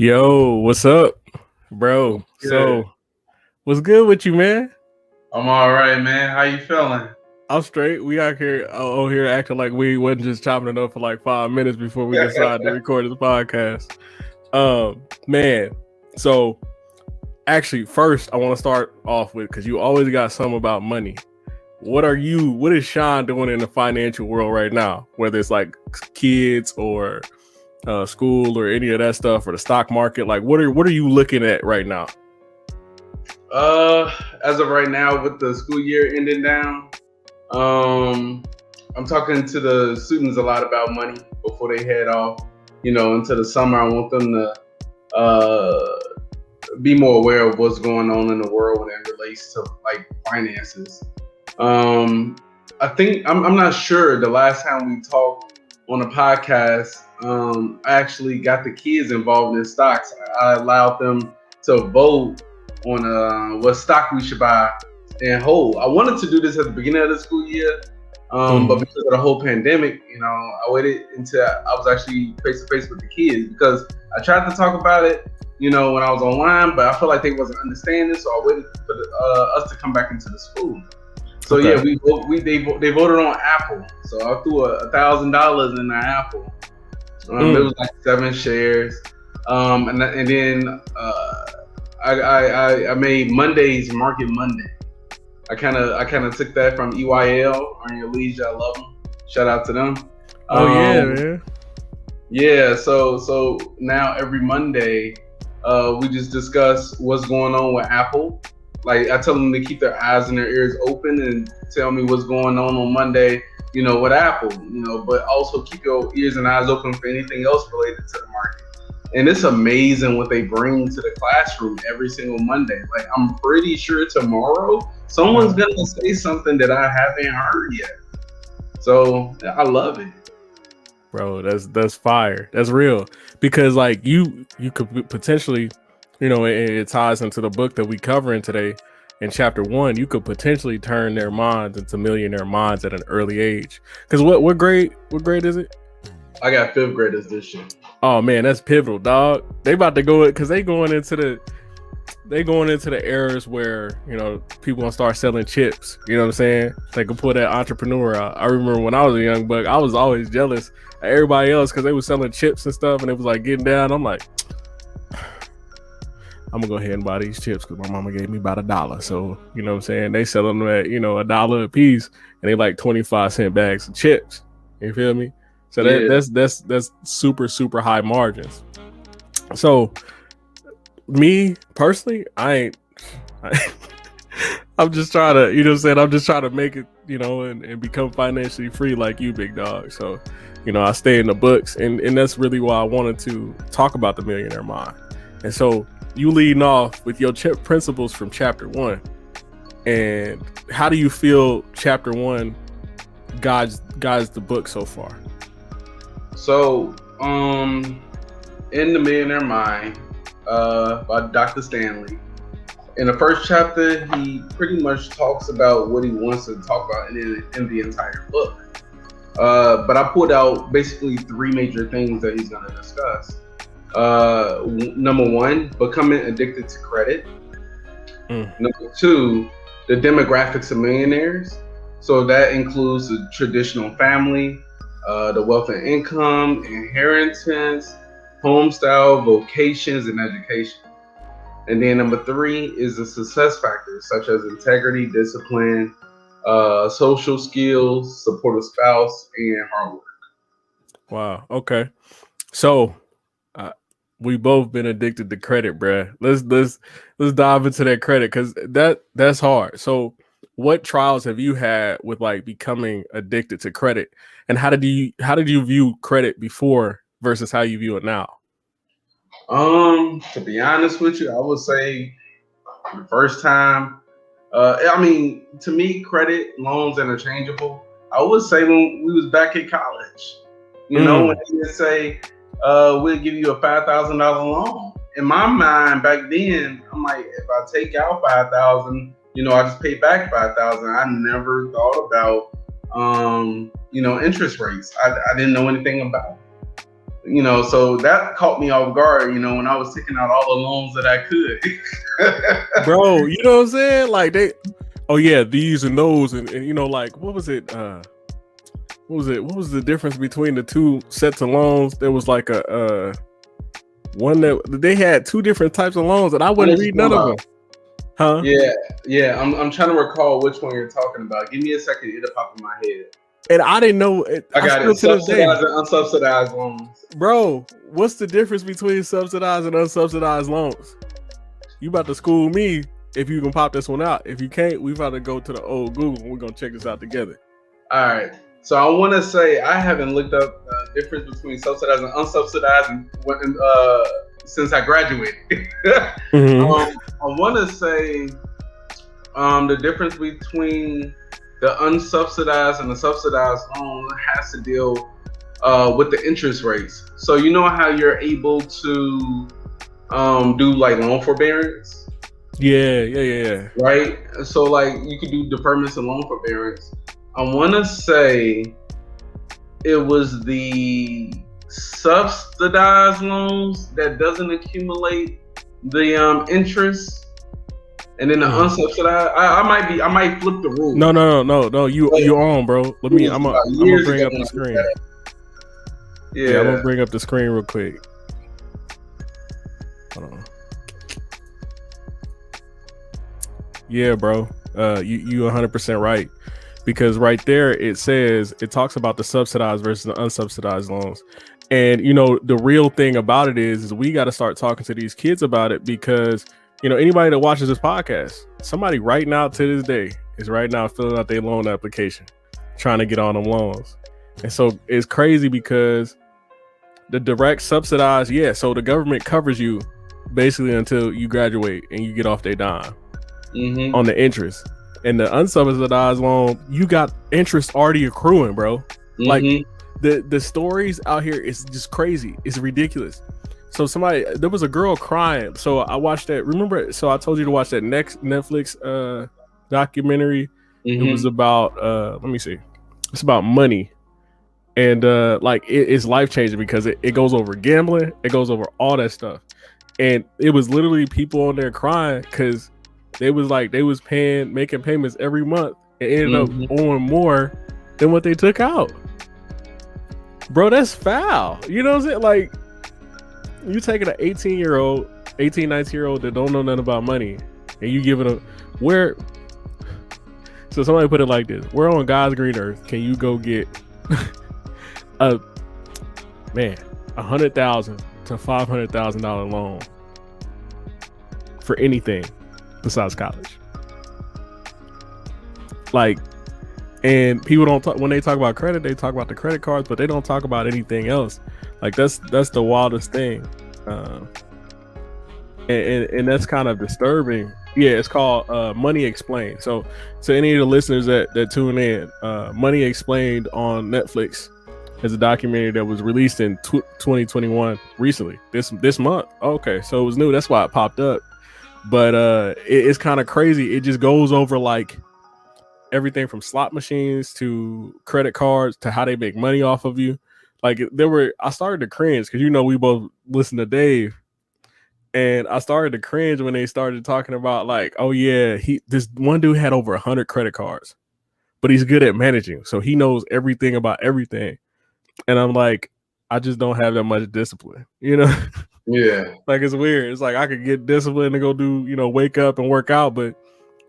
Yo, what's up, bro? Good. So, what's good with you, man? I'm all right, man. How you feeling? I'm straight. We out here here acting like we wasn't just chopping it up for like 5 minutes before we decided to record this podcast. Man. So, actually, first I want to start off with, because you always got something about money. What is Sean doing in the financial world right now? Whether it's like kids or school or any of that stuff, or the stock market, like what are you looking at right now? As of right now, with the school year ending down, I'm talking to the students a lot about money before they head off, into the summer. I want them to be more aware of what's going on in the world when it relates to like finances. I think I'm not sure the last time we talked on a podcast, I actually got the kids involved in stocks. I allowed them to vote on what stock we should buy and hold. I wanted to do this at the beginning of the school year, but because of the whole pandemic, I waited until I was actually face to face with the kids, because I tried to talk about it, when I was online, but I felt like they wasn't understanding, so I waited for us to come back into the school. So okay. Yeah, they voted on Apple. So I threw $1,000 in the Apple. It was like 7 shares, and then I made Mondays Market Monday. I kind of took that from EYL, Earn Your Leisure. I love them. Shout out to them. Yeah, man. Yeah. So now every Monday, we just discuss what's going on with Apple. Like, I tell them to keep their eyes and their ears open and tell me what's going on Monday, with Apple, but also keep your ears and eyes open for anything else related to the market. And it's amazing what they bring to the classroom every single Monday. Like, I'm pretty sure tomorrow someone's going to say something that I haven't heard yet. So I love it. Bro, that's fire. That's real. Because like you could potentially, it ties into the book that we covering today in chapter 1. You could potentially turn their minds into millionaire minds at an early age. Because what grade is it? I got 5th graders this year. Oh man, that's pivotal, dog. They about to go, because they going into the eras where people gonna start selling chips. You know what I'm saying? They can pull that entrepreneur out. I remember when I was a young buck, I was always jealous of everybody else because they was selling chips and stuff, and it was like getting down. I'm like, I'm gonna go ahead and buy these chips because my mama gave me about $1. So you know what I'm saying? They sell them at $1 a piece, and they like 25-cent bags of chips. You feel me? So that's super, super high margins. So me personally, I'm just trying to, I'm just trying to make it, and become financially free like you, big dog. So, I stay in the books, and that's really why I wanted to talk about the millionaire mind. And so you leading off with your principles from chapter 1. And how do you feel chapter 1 guides the book so far? So, in the Millionaire Mind, by Dr. Stanley, in the first chapter, he pretty much talks about what he wants to talk about in the entire book. But I pulled out basically 3 major things that he's going to discuss. Number 1, becoming addicted to credit. Number 2, the demographics of millionaires. So that includes the traditional family, the wealth and income, inheritance, home style, vocations, and education. And then number 3 is the success factors such as integrity, discipline, social skills, supportive spouse, and hard work. Wow. Okay. So we both been addicted to credit, bruh. Let's dive into that credit, because that's hard. So what trials have you had with like becoming addicted to credit, and how did you view credit before versus how you view it now? To be honest with you, I would say the first time, to me, credit loans interchangeable. I would say when we was back in college, when they would say, we'll give you a $5,000 loan. In my mind back then, I'm like, if I take out $5,000, I just pay back $5,000. I never thought about, interest rates. I didn't know anything about it. You know, so that caught me off guard, you know, when I was taking out all the loans that I could. Bro, you know what I'm saying? Like oh yeah, these and those, and you know, like what was it? What was the difference between the two sets of loans? There was like a one that they had two different types of loans, and I wouldn't read none of them. Huh? Yeah. I'm trying to recall which one you're talking about. Give me a second, it'll pop in my head. And I didn't know. I got it. Subsidized and unsubsidized loans. Bro, what's the difference between subsidized and unsubsidized loans? You about to school me if you can pop this one out. If you can't, we about to go to the old Google and we're going to check this out together. All right. So I want to say I haven't looked up the difference between subsidized and unsubsidized since I graduated. I want to say the difference between the unsubsidized and the subsidized loan has to deal with the interest rates. So you know how you're able to do like loan forbearance? Yeah. Right? So like you could do deferments and loan forbearance. I want to say it was the subsidized loans that doesn't accumulate the interest. And then the unsubsidized, I might flip the rule. No. You on, bro. I'm gonna bring up the screen. Yeah, I'm gonna bring up the screen real quick. Hold on. Yeah, bro. You 100% right, because right there it talks about the subsidized versus the unsubsidized loans. And you know, the real thing about it is we got to start talking to these kids about it, because you know, anybody that watches this podcast, somebody right now to this day is right now filling out their loan application, trying to get on them loans. And so it's crazy because the direct subsidized, so the government covers you basically until you graduate and you get off their dime on the interest. And the unsubsidized loan, you got interest already accruing, bro. Like the stories out here is just crazy. It's ridiculous. So there was a girl crying. So I watched that. Remember? So I told you to watch that next Netflix documentary. It was about let me see. It's about money, and like it's life changing because it goes over gambling. It goes over all that stuff, and it was literally people on there crying because they was making payments every month and ended up owing more than what they took out. Bro, that's foul. You know what I'm saying? Like, you taking an 19-year-old that don't know nothing about money, and you giving them so somebody put it like this: where on God's green earth can you go get $100,000 to $500,000 loan for anything besides college? Like, and people don't talk when they talk about credit, they talk about the credit cards, but they don't talk about anything else. Like that's the wildest thing, and that's kind of disturbing. Yeah, it's called Money Explained. So any of the listeners that tune in, Money Explained on Netflix is a documentary that was released in 2021 recently, this month. Okay, so it was new. That's why it popped up. But it's kind of crazy. It just goes over like everything from slot machines to credit cards to how they make money off of you. Like I started to cringe because, you know, we both listen to Dave, and I started to cringe when they started talking about like, oh yeah, this one dude had over 100 credit cards, but he's good at managing, so he knows everything about everything. And I'm like, I just don't have that much discipline, you know? Yeah. Like, it's weird. It's like I could get disciplined and go do, you know, wake up and work out, but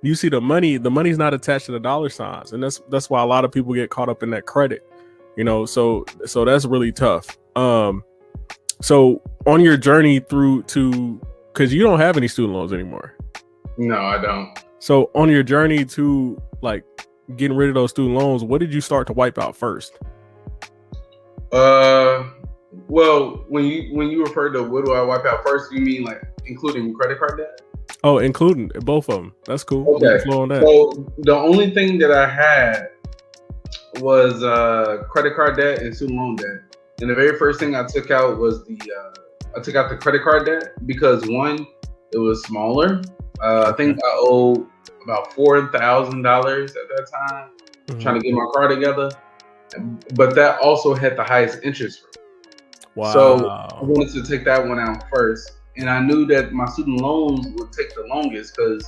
you see the money's not attached to the dollar signs, and that's why a lot of people get caught up in that credit. You know, so that's really tough. So on your journey because you don't have any student loans anymore. No, I don't. So on your journey to like getting rid of those student loans, what did you start to wipe out first? Well, when you refer to what do I wipe out first, you mean like including credit card debt? Oh, including both of them. That's cool. Okay. So the only thing that I had was credit card debt and student loan debt. And the very first thing I took out was I took out the credit card debt because one, it was smaller. I think I owed about $4,000 at that time, trying to get my car together. But that also had the highest interest rate. Wow. So I wanted to take that one out first. And I knew that my student loans would take the longest because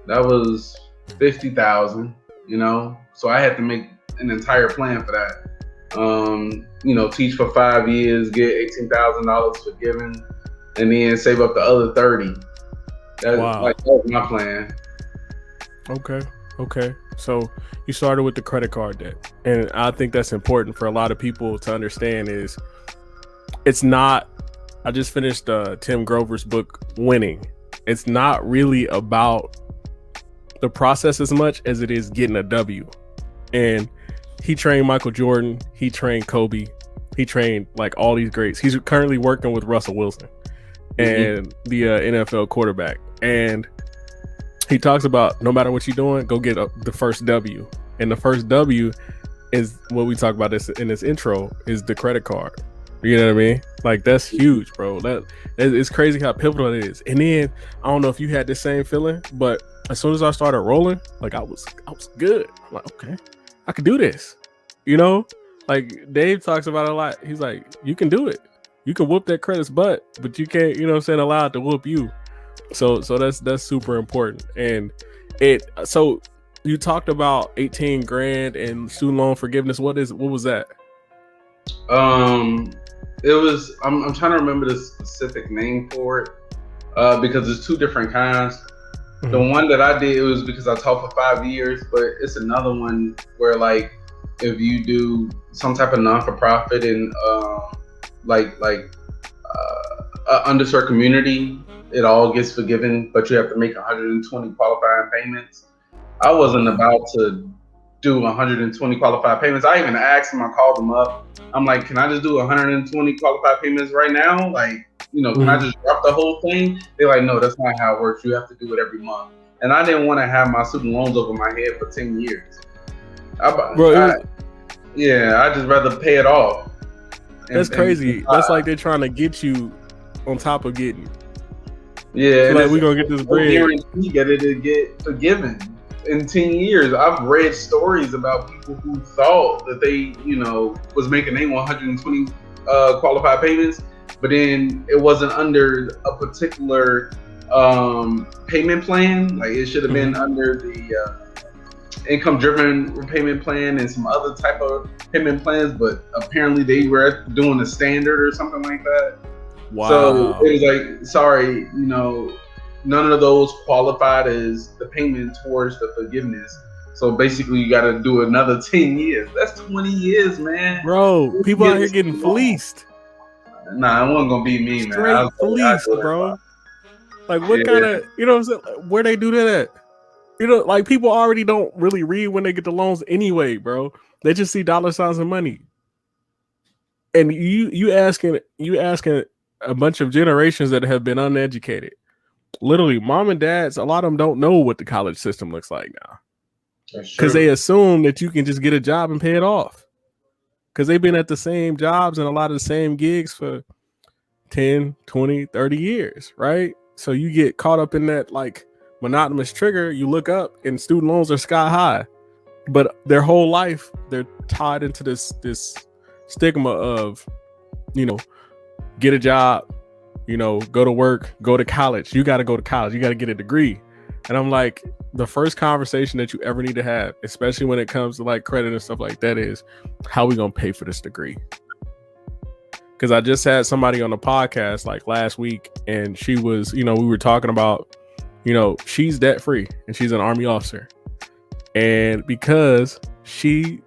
that was $50,000, you know. So I had to make an entire plan for that. You know, teach for 5 years, get $18,000 forgiven, and then save up the other 30. That was my plan. Okay. So you started with the credit card debt, and I think that's important for a lot of people to understand. Is it's not. I just finished Tim Grover's book, Winning. It's not really about the process as much as it is getting a W. And he trained Michael Jordan. He trained Kobe. He trained like all these greats. He's currently working with Russell Wilson and the NFL quarterback. And he talks about no matter what you're doing, go get the first W. And the first W is what we talk about this in this intro is the credit card. You know what I mean? Like that's huge, bro. That it's crazy how pivotal it is. And then I don't know if you had the same feeling, but as soon as I started rolling, like I was good. I'm like, okay, I can do this. You know, like Dave talks about it a lot. He's like, you can do it. You can whoop that credit's butt, but you can't, you know what I'm saying, allow it to whoop you. So that's super important. And so you talked about 18 grand and student loan forgiveness. What was that? It was I'm trying to remember the specific name for it because there's two different kinds. Mm-hmm. The one that I did, it was because I taught for 5 years, but it's another one where like if you do some type of non-for-profit in underserved community, it all gets forgiven, but you have to make 120 qualifying payments. I wasn't about to do 120 qualified payments. I even asked them, I called them up. I'm like, can I just do 120 qualified payments right now? Like, you know, can I just drop the whole thing? They're like, no, that's not how it works. You have to do it every month. And I didn't want to have my student loans over my head for 10 years. I just rather pay it off. That's crazy. That's like they're trying to get you on top of getting you. Yeah. So like we're going to get this bread. Guarantee that it'll get forgiven. In 10 years, I've read stories about people who thought that they, you know, was making 120 qualified payments, but then it wasn't under a particular payment plan. Like it should have been under the income-driven repayment plan and some other type of payment plans, but apparently they were doing the standard or something like that. Wow. So it was like, sorry, you know, none of those qualified as the payment towards the forgiveness. So basically, you got to do another 10 years. That's 20 years, man. Bro, people out here getting fleeced. Nah, it wasn't going to be me, man. Straight fleeced, bro. Like, what kind of, you know what I'm saying? Where they do that at? You know, like, people already don't really read when they get the loans anyway, bro. They just see dollar signs and money. And you asking a bunch of generations that have been uneducated. Literally, mom and dads, a lot of them don't know what the college system looks like now. Because they assume that you can just get a job and pay it off. Because they've been at the same jobs and a lot of the same gigs for 10, 20, 30 years, right? So you get caught up in that like monotonous trigger. You look up and student loans are sky high. But their whole life, they're tied into this stigma of, you know, get a job, you know, go to work, go to college. You got to go to college. You got to get a degree. And I'm like, the first conversation that you ever need to have, especially when it comes to like credit and stuff like that, is how we going to pay for this degree? Because I just had somebody on the podcast like last week and she was, you know, we were talking about, you know, she's debt free and she's an Army officer. And because she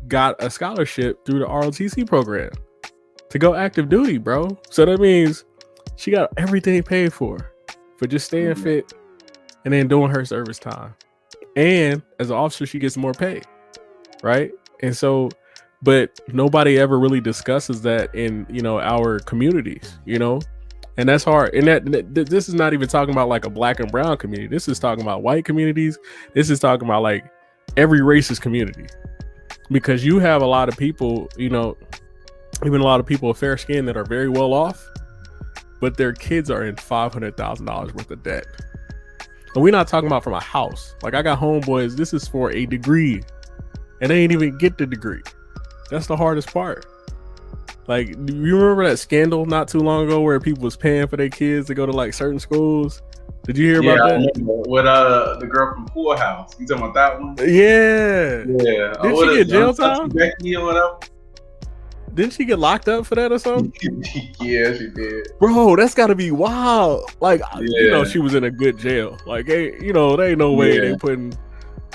got a scholarship through the ROTC program to go active duty, bro. So that means she got everything paid for just staying fit and then doing her service time. And as an officer, she gets more pay, right? And so, but nobody ever really discusses that in, you know, our communities, you know, and that's hard. And that this is not even talking about like a black and brown community. This is talking about white communities. This is talking about like every racist community, because you have a lot of people, you know, even a lot of people of fair skin that are very well off, but their kids are in $500,000 worth of debt. And we're not talking about from a house. Like I got homeboys, this is for a degree and they ain't even get the degree. That's the hardest part. Like, do you remember that scandal not too long ago where people was paying for their kids to go to like certain schools? Did you hear about that? I remember with the girl from Full House. You talking about that one? Yeah. Yeah. Did she get jail time? Becky or whatever? Didn't she get locked up for that or something? Yeah, she did. Bro, that's got to be wild. Like, you know, she was in a good jail. Like, hey, you know, there ain't no way they putting.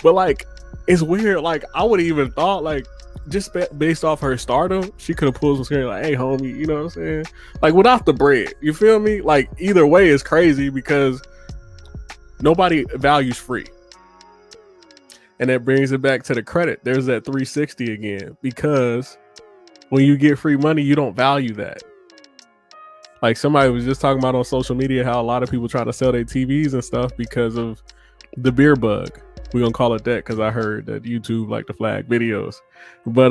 But like, it's weird. Like, I would have even thought like, just based off her stardom, she could have pulled some screen like, hey, homie, you know what I'm saying? Like, without the bread, you feel me? Like, either way is crazy because nobody values free. And that brings it back to the credit. There's that 360 again, because when you get free money, you don't value that. Like somebody was just talking about on social media how a lot of people try to sell their TVs and stuff because of the beer bug. We're gonna call it that because I heard that YouTube like to flag videos. But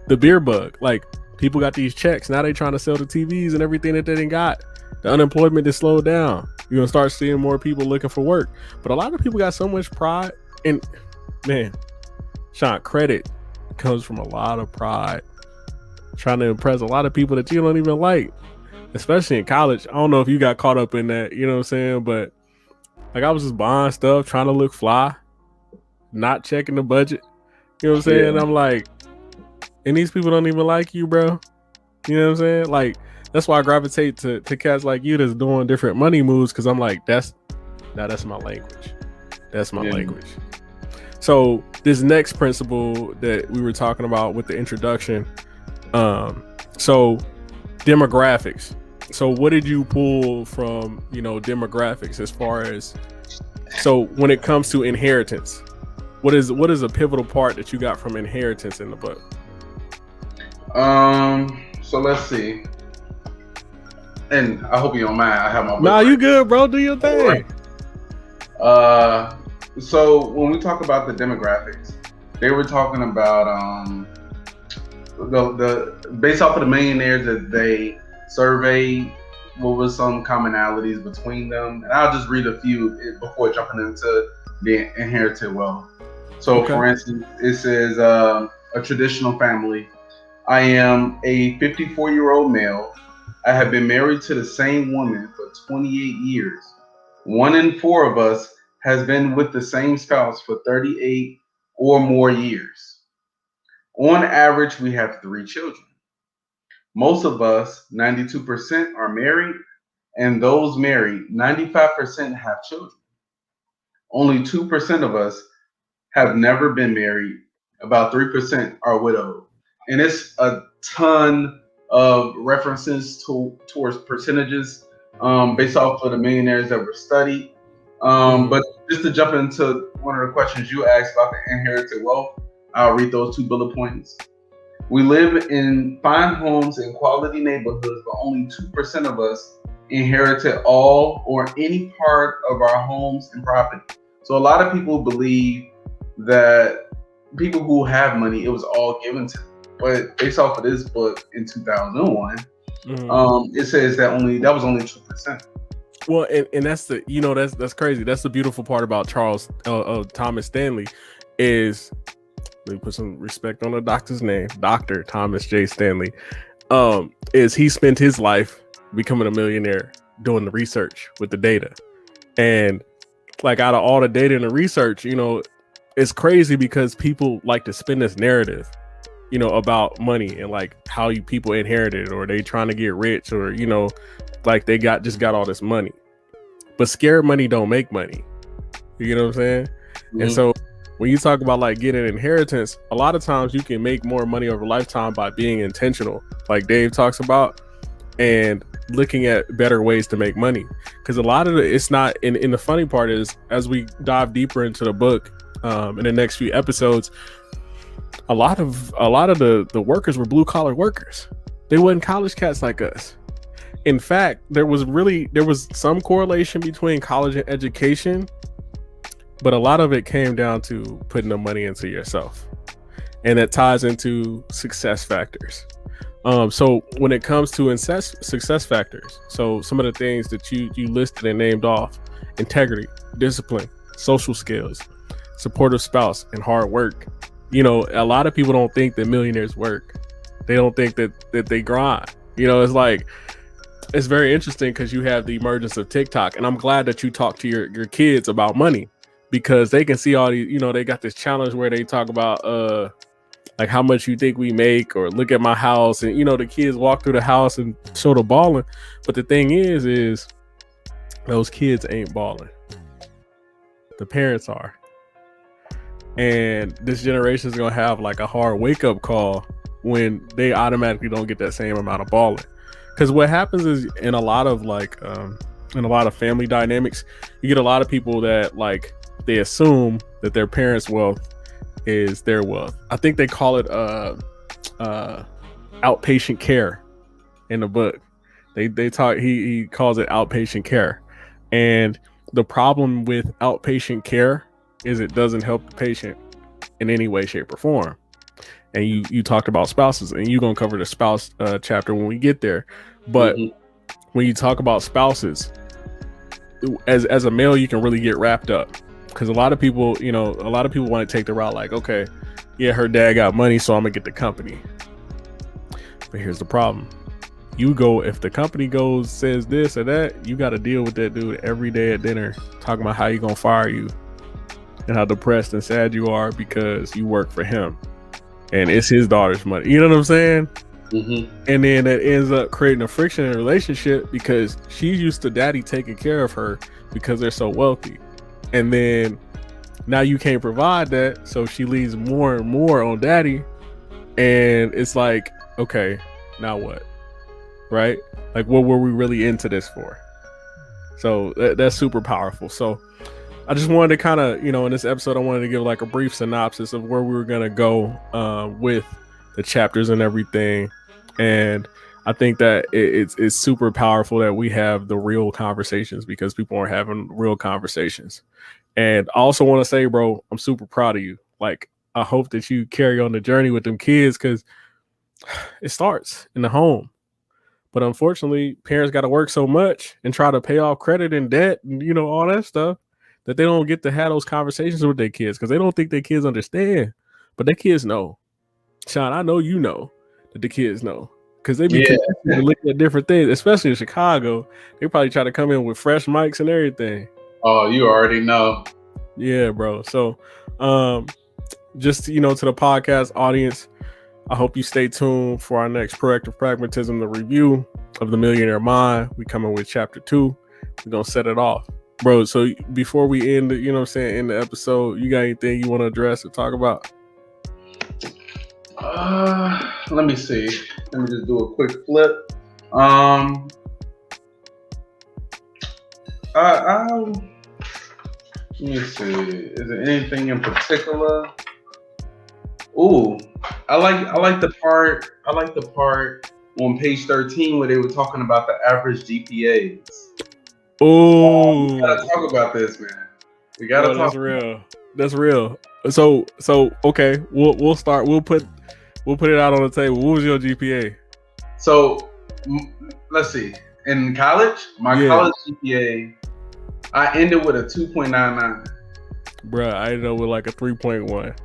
the beer bug, like people got these checks, now they trying to sell the TVs and everything that they didn't got. The unemployment is slowed down. You're gonna start seeing more people looking for work. But a lot of people got so much pride, and man, Sean, credit comes from a lot of pride. Trying to impress a lot of people that you don't even like, especially in college. I don't know if you got caught up in that, you know what I'm saying? But like I was just buying stuff, trying to look fly, not checking the budget. You know what I'm saying? Yeah. I'm like, and these people don't even like you, bro. You know what I'm saying? Like, that's why I gravitate to cats like you that's doing different money moves, because I'm like, that's my language. That's my language. So this next principle that we were talking about with the introduction, so demographics. So what did you pull from, you know, demographics as far as, so when it comes to inheritance, what is a pivotal part that you got from inheritance in the book? So let's see. And I hope you don't mind. I have my book. Nah, you good, bro. Do your thing. So when we talk about the demographics, they were talking about the based off of the millionaires that they surveyed, what was some commonalities between them, and I'll just read a few before jumping into the inherited wealth. So for instance, it says a traditional family. I am a 54-year-old male. I have been married to the same woman for 28 years. 1 in 4 of us has been with the same spouse for 38 or more years. On average, we have 3 children. Most of us, 92%, are married, and those married, 95% have children. Only 2% of us have never been married. About 3% are widowed. And it's a ton of references towards percentages based off of the millionaires that were studied. But just to jump into one of the questions you asked about the inherited wealth, I'll read those 2 bullet points. We live in fine homes in quality neighborhoods, but only 2% of us inherited all or any part of our homes and property. So a lot of people believe that people who have money, it was all given to them. But based off of this book in 2001, it says that was only 2%. Well, and that's the, you know, that's crazy. That's the beautiful part about Thomas Stanley is, let me put some respect on the doctor's name, Dr. Thomas J. Stanley, is he spent his life becoming a millionaire doing the research with the data. And like out of all the data and the research, you know, it's crazy because people like to spin this narrative, you know, about money and like how people inherited, or they trying to get rich, or, you know, like they just got all this money. But scared money don't make money. You know what I'm saying? And so when you talk about like getting inheritance, a lot of times you can make more money over a lifetime by being intentional, like Dave talks about, and looking at better ways to make money. Because a lot of it's not, and the funny part is, as we dive deeper into the book in the next few episodes, a lot of the workers were blue collar workers. They wasn't college cats like us. In fact, there was some correlation between college and education, but a lot of it came down to putting the money into yourself, and that ties into success factors. So when it comes to success factors, so some of the things that you listed and named off: integrity, discipline, social skills, supportive spouse, and hard work. You know, a lot of people don't think that millionaires work. They don't think that they grind. It's like, it's very interesting because you have the emergence of TikTok, and I'm glad that you talk to your kids about money, because they can see all these, they got this challenge where they talk about like how much you think we make, or look at my house, and the kids walk through the house and show the balling. But the thing is those kids ain't balling. The parents are. And this generation is gonna have like a hard wake-up call when they automatically don't get that same amount of balling. Because what happens is, in a lot of family dynamics, you get a lot of people that like, they assume that their parents' wealth is their wealth. I think they call it outpatient care in the book. They talk, he calls it outpatient care. And the problem with outpatient care is it doesn't help the patient in any way, shape, or form. And you talked about spouses, and you're gonna cover the spouse chapter when we get there. But when you talk about spouses, as a male, you can really get wrapped up, because a lot of people want to take the route like, okay, yeah, her dad got money, so I'm gonna get the company. But here's the problem. If the company says this or that, you got to deal with that dude every day at dinner, talking about how you gonna fire you and how depressed and sad you are because you work for him and it's his daughter's money. You know what I'm saying? And then that ends up creating a friction in a relationship, because she's used to daddy taking care of her because they're so wealthy. And then now you can't provide that, so she leans more and more on daddy. And it's like, okay, now what? Right? Like, what were we really into this for? So that's super powerful. So I just wanted to kind of, in this episode, I wanted to give like a brief synopsis of where we were going to go with the chapters and everything. And I think that it's super powerful that we have the real conversations, because people aren't having real conversations. And I also want to say, bro, I'm super proud of you. Like, I hope that you carry on the journey with them kids, because it starts in the home. But unfortunately, parents got to work so much and try to pay off credit and debt and, all that stuff, that they don't get to have those conversations with their kids, because they don't think their kids understand. But their kids know. Sean, I know you know that the kids know, because they be looking at different things, especially in Chicago. They probably try to come in with fresh mics and everything. Oh, you already know. Yeah, bro. So just, to the podcast audience, I hope you stay tuned for our next Proactive Pragmatism, the review of the Millionaire Mind. We coming with chapter 2. We're going to set it off. Bro, so before we end, end the episode, you got anything you want to address or talk about? Let me see. Let me just do a quick flip. Let me see. Is there anything in particular? Ooh, I like the part on page 13 where they were talking about the average GPAs. Oh, we gotta talk about this, man. We gotta talk. That's real. So okay, we'll start. We'll put it out on the table. What was your GPA? So let's see. In college, my college GPA, I ended with a 2.99. Bruh, I ended up with like a 3.1.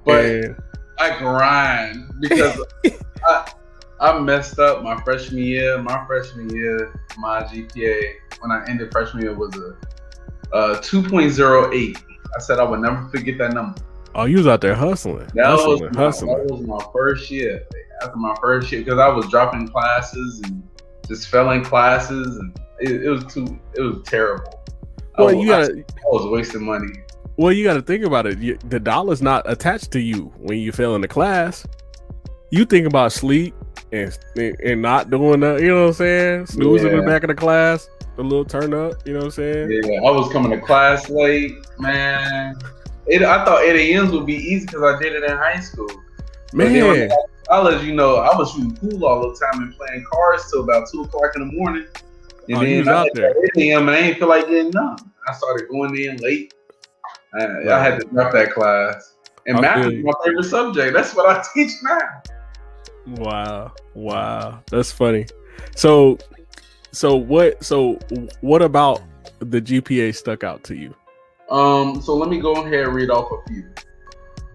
But I grind because I messed up my freshman year. My GPA when I ended freshman year was a 2.08. I said I would never forget that number. Oh, you was out there hustling. That was my first year. After my first year, because I was dropping classes and just failing classes, and it was terrible. Well, I was wasting money. Well, you got to think about it. The dollar's not attached to you when you fail in the class. You think about sleep and not doing that. You know what I'm saying? Snoozing in the back of the class, the little turn up. You know what I'm saying? Yeah, I was coming to class late, man. I thought 8 a.m.s would be easy because I did it in high school. Man, I'll let you know, I was shooting pool all the time and playing cards till about 2 o'clock in the morning. And then I had 8 a.m. and I didn't feel like getting nothing. I started going in late. I had to drop that class. And math is my favorite subject. That's what I teach now. Wow. That's funny. So what about the GPA stuck out to you? So let me go ahead and read off a few.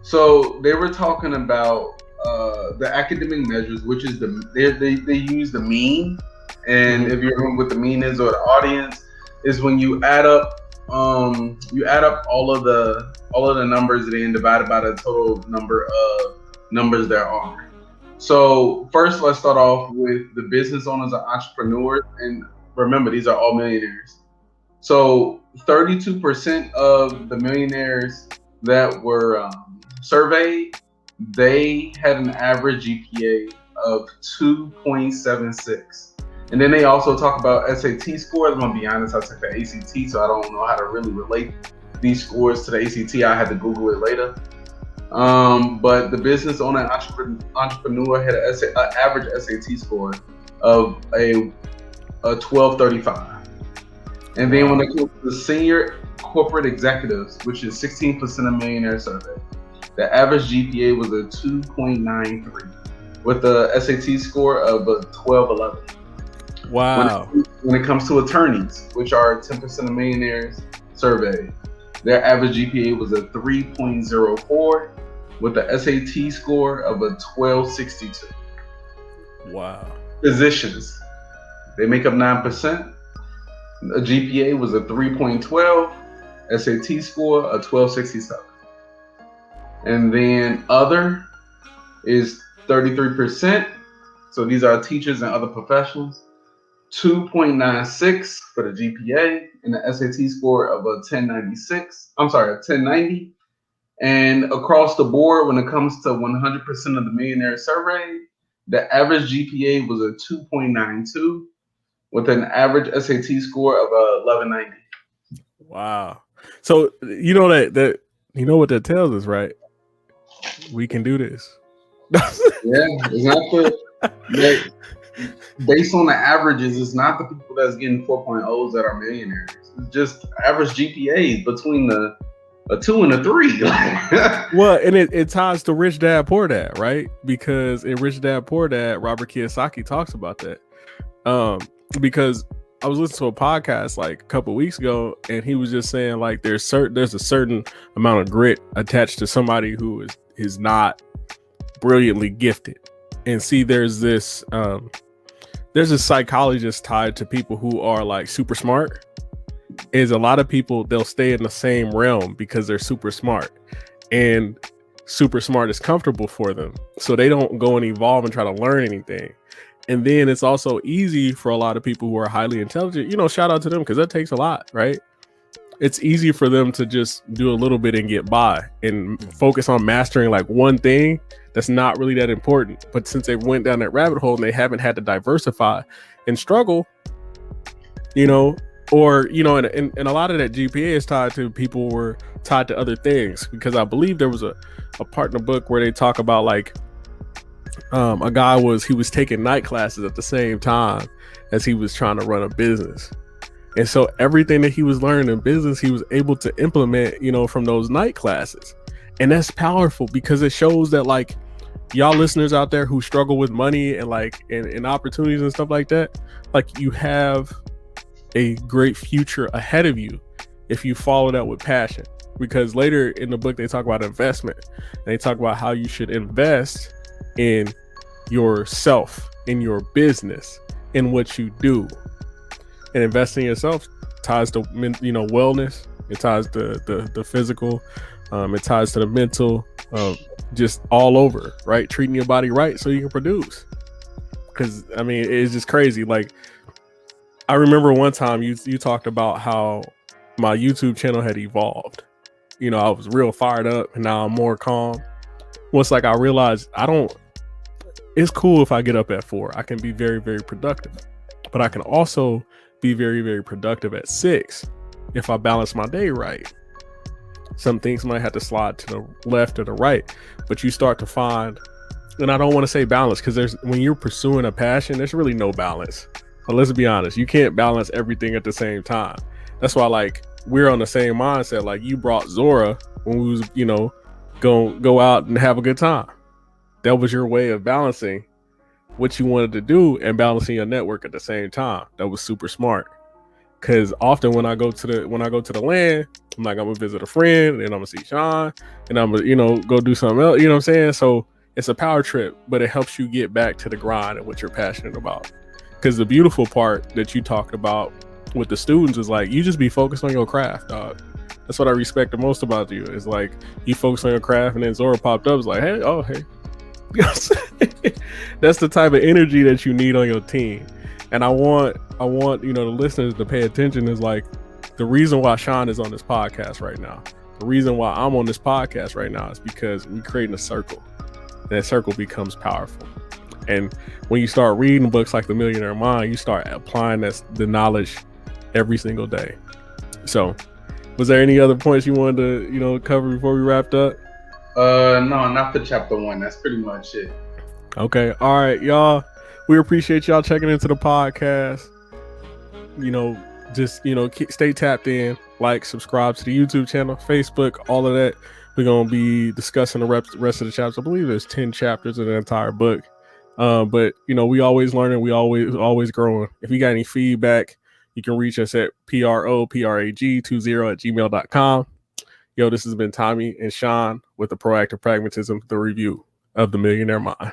So they were talking about the academic measures, which is they use the mean, and if you remember what the mean is, or the audience is, when you add up all of the numbers and then divided by the total number of numbers there are. So first, let's start off with the business owners and entrepreneurs, and remember, these are all millionaires. So 32% of the millionaires that were surveyed, they had an average GPA of 2.76. And then they also talk about SAT scores. I'm gonna be honest, I took the ACT, so I don't know how to really relate these scores to the ACT. I had to Google it later. But the business owner and entrepreneur had an average SAT score of a 1235. And then when it comes to the senior corporate executives, which is 16% of millionaire survey, the average GPA was a 2.93 with a SAT score of a 1211. Wow. When it comes to attorneys, which are 10% of millionaires surveyed, their average GPA was a 3.04 with a SAT score of a 1262. Wow. Physicians, they make up 9%. A GPA was a 3.12, SAT score a 1267. And then other is 33%. So these are teachers and other professionals. 2.96 for the GPA and the SAT score of a 1096. I'm sorry, a 1090. And across the board, when it comes to 100% of the millionaire survey, the average GPA was a 2.92 with an average SAT score of 1190. Wow. So you know that you know what that tells us, right? We can do this. Yeah, it's not for based on the averages, it's not the people that's getting 4.0s that are millionaires. It's just average GPAs between a 2 and a 3. Well, and it ties to Rich Dad Poor Dad, right? Because in Rich Dad Poor Dad, Robert Kiyosaki talks about that. Because I was listening to a podcast like a couple of weeks ago, and he was just saying like there's a certain amount of grit attached to somebody who is not brilliantly gifted. And see, there's a psychologist tied to people who are like super smart. Is a lot of people, they'll stay in the same realm because they're super smart, and super smart is comfortable for them, so they don't go and evolve and try to learn anything. And then it's also easy for a lot of people who are highly intelligent, shout out to them, because that takes a lot, right? It's easy for them to just do a little bit and get by and focus on mastering like one thing that's not really that important. But since they went down that rabbit hole and they haven't had to diversify and struggle, and a lot of that GPA is tied to people who were tied to other things, because I believe there was a part in the book where they talk about like a guy was taking night classes at the same time as he was trying to run a business. And so everything that he was learning in business, he was able to implement, from those night classes. And that's powerful, because it shows that like y'all listeners out there who struggle with money and like and opportunities and stuff like that, like you have a great future ahead of you if you follow that with passion. Because later in the book, they talk about investment, and they talk about how you should invest in yourself, in your business, in what you do. And investing in yourself ties to wellness. It ties to the physical. It ties to the mental. Just all over, right? Treating your body right so you can produce. Because I mean, it's just crazy. Like I remember one time you talked about how my YouTube channel had evolved. I was real fired up, and now I'm more calm. Well, it's like I realized it's cool if I get up at 4. I can be very, very productive, but I can also be very, very productive at 6 if I balance my day right. Some things might have to slide to the left or the right, but you start to find, and I don't want to say balance, because when you're pursuing a passion, there's really no balance. But let's be honest, you can't balance everything at the same time. That's why like we're on the same mindset. Like you brought Zora when we was, go out and have a good time. That was your way of balancing what you wanted to do and balancing your network at the same time. That was super smart. Because often when I go to the land, I'm gonna visit a friend, and I'm gonna see SHAWN, and I'm gonna go do something else. You know what I'm saying? So it's a power trip, but it helps you get back to the grind and what you're passionate about. Because the beautiful part that you talked about with the students is like, you just be focused on your craft, dog. That's what I respect the most about you. Is like, you focus on your craft, and then Zora popped up. It's like, hey, oh, hey. That's the type of energy that you need on your team. And I want the listeners to pay attention. Is like, the reason why Shawn is on this podcast right now, the reason why I'm on this podcast right now is because we're creating a circle. And that circle becomes powerful. And when you start reading books like The Millionaire Mind, you start applying the knowledge every single day. So, was there any other points you wanted to, cover before we wrapped up? No, not for chapter 1. That's pretty much it. Okay. All right, y'all. We appreciate y'all checking into the podcast. Just, stay tapped in, like, subscribe to the YouTube channel, Facebook, all of that. We're going to be discussing the rest of the chapters. I believe there's 10 chapters in the entire book. But, we always learning. We always growing. If you got any feedback, you can reach us at PROACTIVE20@gmail.com. Yo, this has been Tommy and Shawn with the Proactive Pragmatism, the review of The Millionaire Mind.